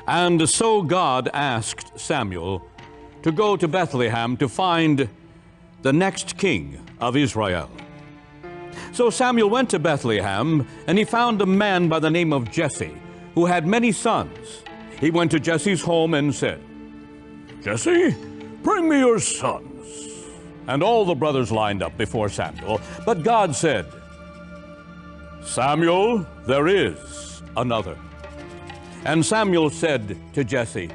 And so God asked Samuel to go to Bethlehem to find the next king of Israel. So Samuel went to Bethlehem, and he found a man by the name of Jesse, who had many sons. He went to Jesse's home and said, "Jesse, bring me your sons." And all the brothers lined up before Samuel. But God said, "Samuel, there is another." And Samuel said to Jesse,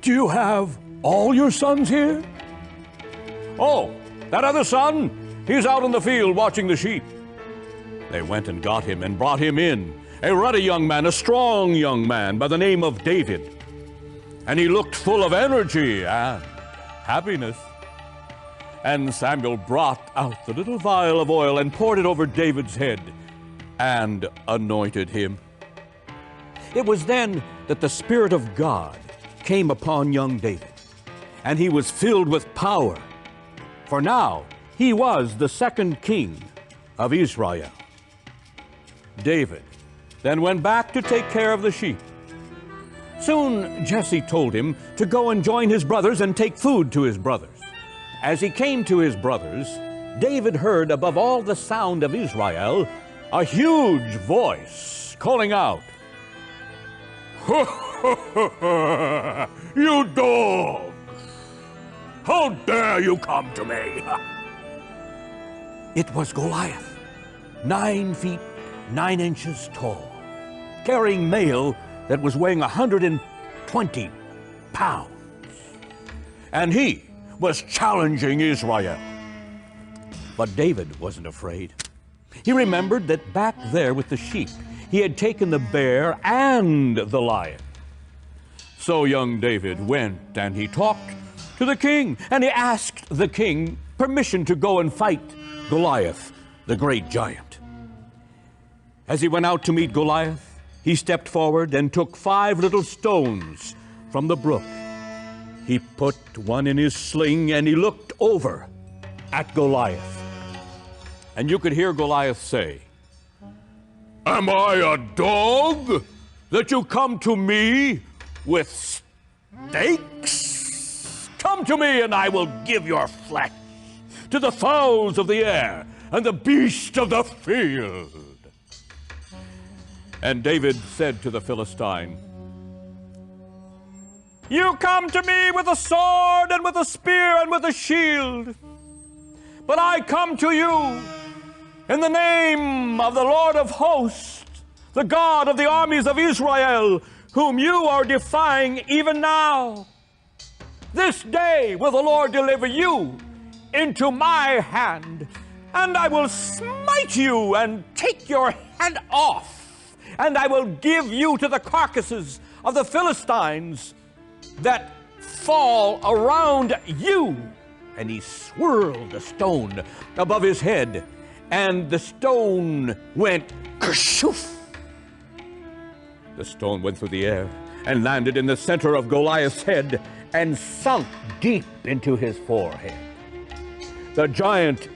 "Do you have all your sons here?" "Oh, that other son, he's out in the field watching the sheep." They went and got him and brought him in, a ruddy young man, a strong young man by the name of David. And he looked full of energy and happiness. And Samuel brought out the little vial of oil and poured it over David's head and anointed him. It was then that the Spirit of God came upon young David, and he was filled with power, for now he was the second king of Israel. David then went back to take care of the sheep. Soon Jesse told him to go and join his brothers and take food to his brothers. As he came to his brothers, David heard above all the sound of Israel a huge voice calling out, "You dogs! How dare you come to me?" It was Goliath, 9 feet 9 inches tall, carrying mail that was weighing 120 pounds. And he was challenging Israel. But David wasn't afraid. He remembered that back there with the sheep, he had taken the bear and the lion. So young David went and he talked to the king, and he asked the king permission to go and fight Goliath, the great giant. As he went out to meet Goliath, he stepped forward and took 5 little stones from the brook. He put one in his sling and he looked over at Goliath. And you could hear Goliath say, "Am I a dog that you come to me with stakes? Come to me and I will give your flesh to the fowls of the air and the beasts of the field." And David said to the Philistine, "You come to me with a sword and with a spear and with a shield, but I come to you in the name of the Lord of hosts, the God of the armies of Israel, whom you are defying even now. This day will the Lord deliver you into my hand, and I will smite you and take your head off, and I will give you to the carcasses of the Philistines that fall around you." And he swirled a stone above his head, and the stone went kershoof. The stone went through the air and landed in the center of Goliath's head and sunk deep into his forehead. The giant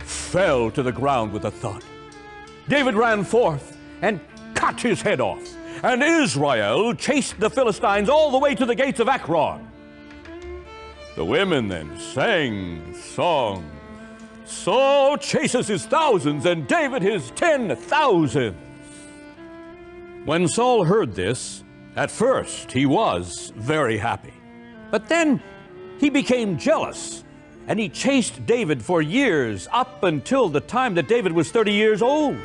fell to the ground with a thud. David ran forth and cut his head off, and Israel chased the Philistines all the way to the gates of Ekron. The women then sang songs. Saul chases his thousands, and David his 10,000s. When Saul heard this, at first he was very happy. But then he became jealous, and he chased David for years, up until the time that David was 30 years old.